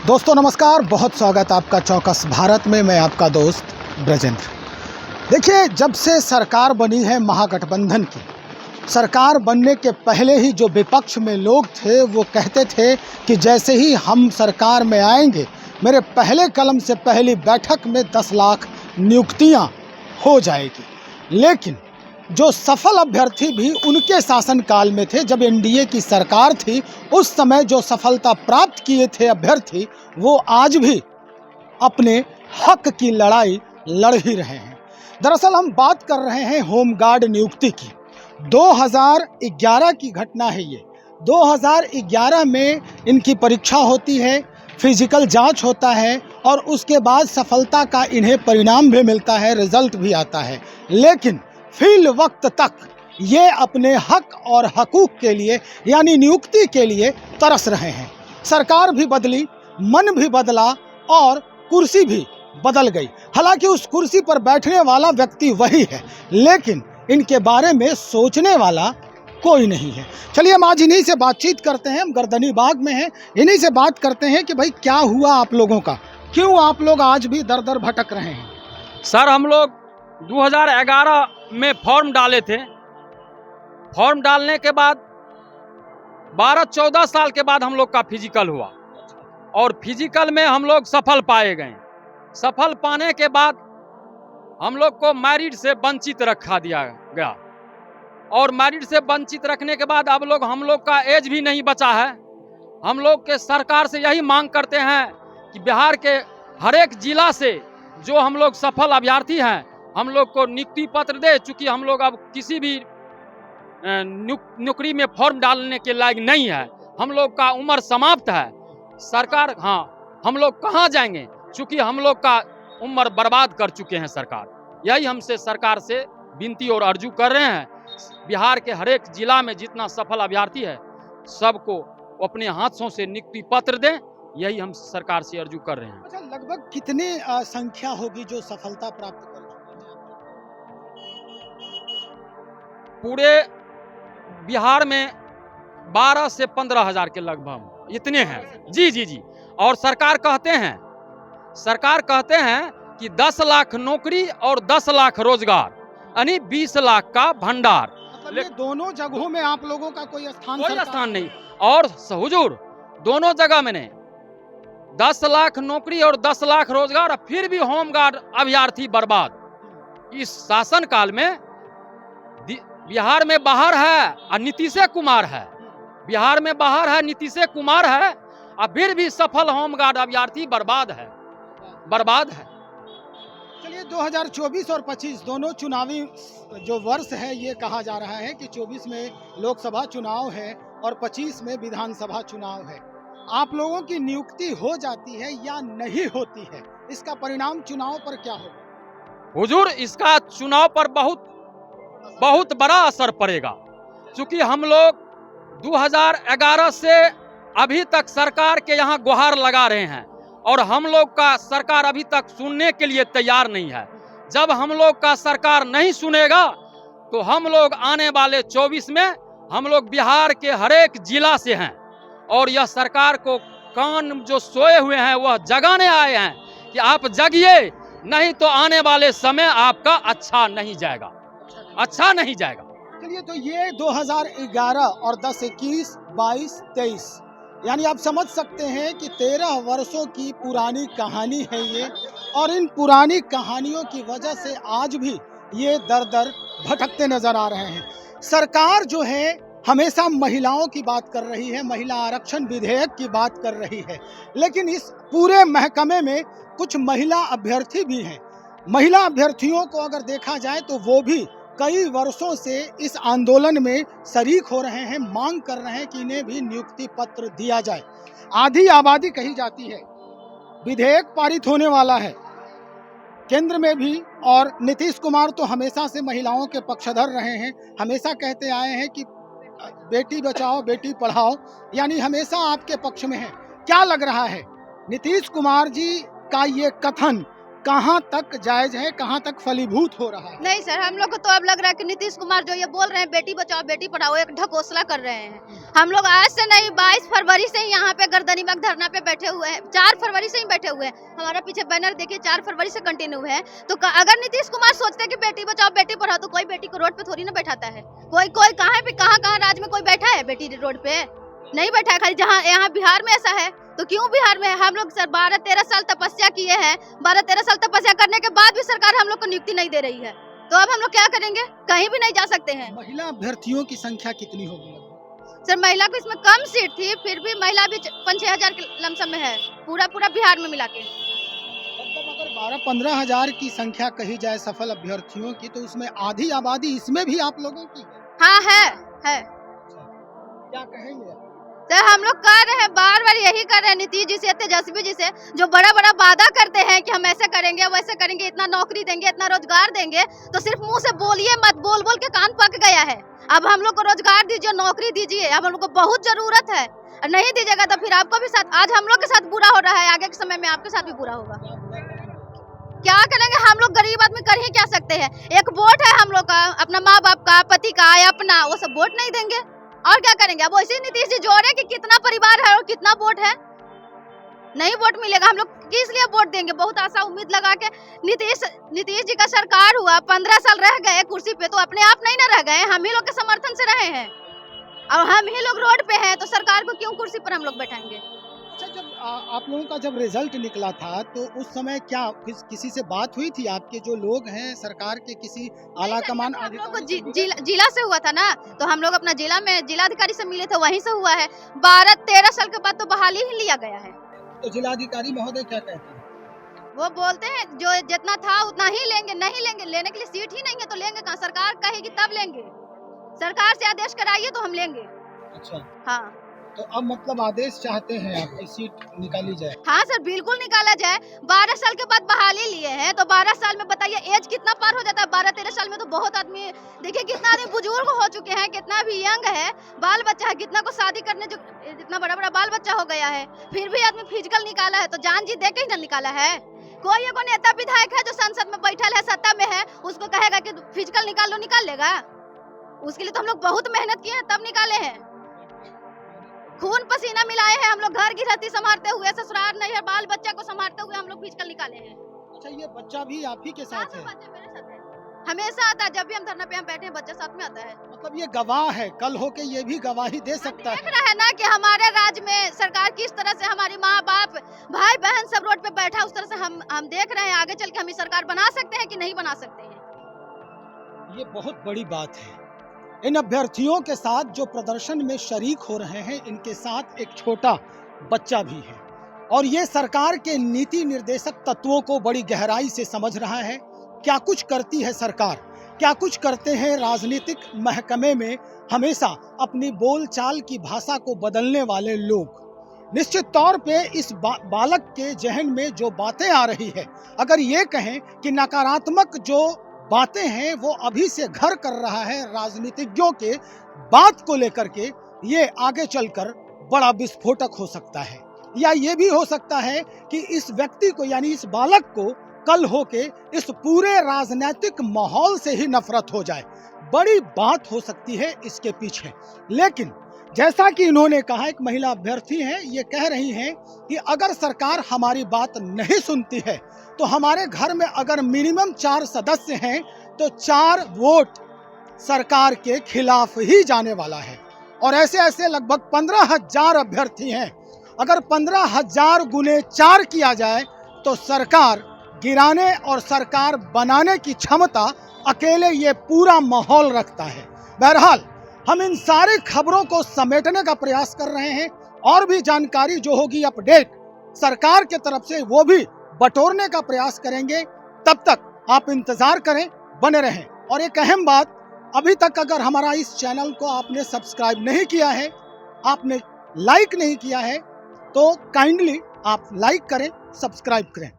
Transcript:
दोस्तों नमस्कार, बहुत स्वागत आपका चौकस भारत में। मैं आपका दोस्त ब्रजेंद्र। देखिए, जब से सरकार बनी है महागठबंधन की, सरकार बनने के पहले ही जो विपक्ष में लोग थे वो कहते थे कि जैसे ही हम सरकार में आएंगे, मेरे पहले कलम से पहली बैठक में 10 लाख नियुक्तियां हो जाएगी। लेकिन जो सफल अभ्यर्थी भी उनके शासनकाल में थे, जब एनडीए की सरकार थी, उस समय जो सफलता प्राप्त किए थे अभ्यर्थी, वो आज भी अपने हक की लड़ाई लड़ ही रहे हैं। दरअसल हम बात कर रहे हैं होमगार्ड नियुक्ति की। 2011 की घटना है ये। 2011 में इनकी परीक्षा होती है, फिजिकल जांच होता है और उसके बाद सफलता का इन्हें परिणाम भी मिलता है, रिजल्ट भी आता है। लेकिन फिल वक्त तक ये अपने हक और हकूक़ के लिए यानी नियुक्ति के लिए तरस रहे हैं। सरकार भी बदली, मन भी बदला और कुर्सी भी बदल गई। हालांकि उस कुर्सी पर बैठने वाला व्यक्ति वही है, लेकिन इनके बारे में सोचने वाला कोई नहीं है। चलिए हम आज इन्हीं से बातचीत करते हैं। हम गर्दनी बाग में हैं, इन्हीं से बात करते हैं कि भाई क्या हुआ आप लोगों का, क्यों आप लोग आज भी दर दर भटक रहे हैं। सर, हम लोग 2011 में फॉर्म डाले थे। फॉर्म डालने के बाद 12-14 साल के बाद हम लोग का फिजिकल हुआ और फिजिकल में हम लोग सफल पाए गए। सफल पाने के बाद हम लोग को मैरिट से वंचित रखा दिया गया और मैरिट से वंचित रखने के बाद अब हम लोग का एज भी नहीं बचा है। हम लोग के सरकार से यही मांग करते हैं कि बिहार के हर एक जिला से जो हम लोग सफल अभ्यर्थी हैं, हम लोग को नियुक्ति पत्र दे। चूँकि हम लोग अब किसी भी नौकरी में फॉर्म डालने के लायक नहीं है, हम लोग का उम्र समाप्त है। सरकार, हाँ, हम लोग कहाँ जाएंगे, चूँकि हम लोग का उम्र बर्बाद कर चुके हैं। सरकार यही हमसे सरकार से विनती और अर्जू कर रहे हैं, बिहार के हर एक जिला में जितना सफल अभ्यर्थी है सबको अपने हाथों से नियुक्ति पत्र दें। यही हम सरकार से अर्जू कर रहे हैं। अच्छा, लगभग कितनी संख्या होगी जो सफलता प्राप्त कर चुके हैं? पूरे बिहार में 12 से 15 हजार के लगभग इतने हैं। जी जी जी। और सरकार कहते हैं कि 10 लाख नौकरी और 10 लाख रोजगार, यानी 20 लाख का भंडार। मतलब ये दोनों जगहों में आप लोगों का कोई स्थान नहीं। और हुजूर, दोनों जगह में नहीं, 10 लाख नौकरी और 10 लाख रोजगार, फिर भी होमगार्ड अभ्यर्थी बर्बाद। इस शासन काल में बिहार में बाहर है और नीतीश कुमार है, बिहार में बाहर है नीतीश कुमार है और फिर भी सफल होमगार्ड अभ्यर्थी बर्बाद है। चलिए, 2024 और 25 दोनों चुनावी जो वर्ष है, ये कहा जा रहा है कि 24 में लोकसभा चुनाव है और 25 में विधानसभा चुनाव है। आप लोगों की नियुक्ति हो जाती है या नहीं होती है, इसका परिणाम चुनाव पर क्या होगा? हुजूर, इसका चुनाव पर बहुत बड़ा असर पड़ेगा। क्योंकि हम लोग 2011 से अभी तक सरकार के यहाँ गुहार लगा रहे हैं और हम लोग का सरकार अभी तक सुनने के लिए तैयार नहीं है। जब हम लोग का सरकार नहीं सुनेगा तो हम लोग आने वाले 24 में हम लोग बिहार के हर एक जिला से हैं और यह सरकार को कान जो सोए हुए हैं वह जगाने आए हैं कि आप जगिए, नहीं तो आने वाले समय आपका अच्छा नहीं जाएगा। चलिए, तो ये 2011 और 10, 21, 22, 23 यानी आप समझ सकते हैं कि 13 वर्षों की पुरानी कहानी है ये, और इन पुरानी कहानियों की वजह से आज भी ये दर दर भटकते नजर आ रहे हैं। सरकार जो है हमेशा महिलाओं की बात कर रही है, महिला आरक्षण विधेयक की बात कर रही है, लेकिन इस पूरे महकमे में कुछ महिला अभ्यर्थी भी हैं। महिला अभ्यर्थियों को अगर देखा जाए तो वो भी कई वर्षों से इस आंदोलन में शरीक हो रहे हैं, मांग कर रहे हैं कि इन्हें भी नियुक्ति पत्र दिया जाए। आधी आबादी कही जाती है, विधेयक पारित होने वाला है केंद्र में भी, और नीतीश कुमार तो हमेशा से महिलाओं के पक्षधर रहे हैं, हमेशा कहते आए हैं कि बेटी बचाओ बेटी पढ़ाओ, यानी हमेशा आपके पक्ष में है। क्या लग रहा है नीतीश कुमार जी का ये कथन कहाँ तक जायज है, कहाँ तक फलीभूत हो रहा है? नहीं सर, हम लोग को तो अब लग रहा है कि नीतीश कुमार जो ये बोल रहे हैं बेटी बचाओ बेटी पढ़ाओ, एक ढकोसला कर रहे हैं। हम लोग आज से नहीं 22 फरवरी से ही यहाँ पे गर्दनीबाग धरना पे बैठे हुए हैं, 4 फरवरी से ही बैठे हुए हैं। हमारा पीछे बैनर देखिए 4 फरवरी से कंटिन्यू है। तो अगर नीतीश कुमार सोचते कि बेटी बचाओ बेटी पढ़ाओ तो कोई बेटी को रोड पे थोड़ी ना बैठाता है। कोई कहाँ राज्य में कोई बैठा है बेटी रोड पे? नहीं बैठा है। खाली जहाँ यहाँ बिहार में ऐसा है तो क्यों बिहार में? हम लोग सर 12-13 साल तपस्या किए हैं, 12-13 साल तपस्या करने के बाद भी सरकार हम लोग को नियुक्ति नहीं दे रही है, तो अब हम लोग क्या करेंगे? कहीं भी नहीं जा सकते हैं। महिला अभ्यर्थियों की संख्या कितनी होगी? सर महिला को इसमें कम सीट थी, फिर भी महिला भी 5-6 हजार के लमसम में है, पूरा बिहार में मिला के। मतलब अगर 12-15 हजार की संख्या कही जाए सफल अभ्यर्थियों की, तो उसमें आधी आबादी इसमें भी आप लोगों की है? हाँ है। क्या कहेंगे? सर हम लोग कर रहे हैं, बार यही कर रहे हैं नीतीश जी से, तेजस्वी जी से, जो बड़ा वादा करते हैं कि हम ऐसे करेंगे वैसे करेंगे, इतना नौकरी देंगे, इतना रोजगार देंगे, तो सिर्फ मुंह से बोलिए मत, बोल के कान पक गया है। अब हम लोग को रोजगार दीजिए, नौकरी दीजिए, अब हम लोग को बहुत जरूरत है। नहीं दीजिएगा तो फिर आपको भी साथ, आज हम लोग के साथ बुरा हो रहा है, आगे के समय में आपके साथ भी बुरा होगा। क्या करेंगे? हम लोग गरीब आदमी कर ही क्या सकते हैं? एक वोट है हम लोग का, अपना माँ बाप का, पति का या अपना, वो सब वोट नहीं देंगे और क्या करेंगे? अब वैसे नीतीश जी जोड़े कि कितना परिवार है और कितना वोट है, नहीं वोट मिलेगा। हम लोग किस लिए वोट देंगे? बहुत आशा उम्मीद लगा के नीतीश जी का सरकार हुआ, 15 साल रह गए कुर्सी पे, तो अपने आप नहीं ना रह गए, हम ही लोग के समर्थन से रहे हैं और हम ही लोग रोड पे हैं, तो सरकार को क्यों कुर्सी पर हम लोग बैठाएंगे? अच्छा, जब आप लोगों का जब रिजल्ट निकला था तो उस समय क्या किसी से बात हुई थी? आपके जो लोग हैं सरकार के किसी आला कमान हम लोग को जिला से हुआ था ना, तो हम लोग अपना जिला में जिलाधिकारी से मिले थे, वहीं से हुआ है। 12-13 साल के बाद तो बहाली ही लिया गया है। तो जिलाधिकारी महोदय क्या कहते हैं? वो बोलते हैं जो जितना था उतना ही लेंगे, नहीं लेंगे, लेने के लिए सीट ही नहीं है तो लेंगे कहाँ? सरकार कहेगी तब लेंगे, सरकार से आदेश कराइए तो हम लेंगे। अच्छा, हाँ। तो अब मतलब आदेश चाहते हैं आपकी सीट निकाली जाए? हाँ सर, बिल्कुल निकाला जाए। 12 साल के बाद बहाली लिए हैं, तो 12 साल में बताइए एज कितना पार हो जाता है? 12-13 साल में तो बहुत आदमी, देखिए कितना आदमी बुजुर्ग हो चुके हैं, कितना भी यंग है, बाल बच्चा है, कितना को शादी करने जो इतना बड़ा बाल बच्चा हो गया है, फिर भी आदमी फिजिकल निकाला है, तो जान जी दे के ही ना निकाला है। कोई एगो नेता विधायक है जो संसद में बैठल है, सत्ता में है, उसको कहेगा कि फिजिकल निकाल लो, निकाल लेगा? उसके लिए तो हम लोग बहुत मेहनत किए हैं तब निकाले हैं, खून पसीना मिलाए हैं हम लोग, घर गृहस्थी संभालते हुए, ससुराल नैहर बाल बच्चा को संभालते हुए हम लोग फिजिकल निकाले हैं। अच्छा, ये बच्चा भी आप ही के साथ है? बच्चा मेरे साथ है, हमेशा आता है, जब भी हम धरना पे हम बैठे हैं बच्चा साथ में आता है। मतलब ये गवाह है, कल होके ये भी गवाही दे सकता है। देख रहे हैं ना कि हमारे राज्य में सरकार किस तरह से हमारी माँ बाप भाई बहन सब रोड पे बैठा, उस तरह से हम देख रहे हैं आगे चल के हम सरकार बना सकते हैं कि नहीं बना सकते हैं। ये बहुत बड़ी बात है। इन अभ्यर्थियों के साथ जो प्रदर्शन में शरीक हो रहे हैं, इनके साथ एक छोटा बच्चा भी है और ये सरकार के नीति निर्देशक तत्वों को बड़ी गहराई से समझ रहा है। क्या कुछ करती है सरकार, क्या कुछ करते हैं राजनीतिक महकमे में हमेशा अपनी बोलचाल की भाषा को बदलने वाले लोग। निश्चित तौर पे इस बालक के जहन में जो बातें आ रही है, अगर ये कहें कि नकारात्मक जो बातें हैं वो अभी से घर कर रहा है राजनीतिज्ञों के बात को लेकर के, ये आगे चलकर बड़ा विस्फोटक हो सकता है। या ये भी हो सकता है कि इस व्यक्ति को यानी इस बालक को कल होके इस पूरे राजनीतिक माहौल से ही नफरत हो जाए। बड़ी बात हो सकती है इसके पीछे। लेकिन जैसा कि इन्होंने कहा, एक महिला अभ्यर्थी हैं, ये कह रही हैं कि अगर सरकार हमारी बात नहीं सुनती है तो हमारे घर में अगर मिनिमम 4 सदस्य हैं तो 4 वोट सरकार के खिलाफ ही जाने वाला है। और ऐसे लगभग 15,000 अभ्यर्थी हैं। अगर 15,000 गुने 4 किया जाए तो सरकार गिराने और सरकार बनाने की क्षमता अकेले ये पूरा माहौल रखता है। बहरहाल हम इन सारी खबरों को समेटने का प्रयास कर रहे हैं और भी जानकारी जो होगी अपडेट सरकार के तरफ से वो भी बटोरने का प्रयास करेंगे। तब तक आप इंतजार करें, बने रहें। और एक अहम बात, अभी तक अगर हमारा इस चैनल को आपने सब्सक्राइब नहीं किया है, आपने लाइक नहीं किया है, तो काइंडली आप लाइक करें, सब्सक्राइब करें।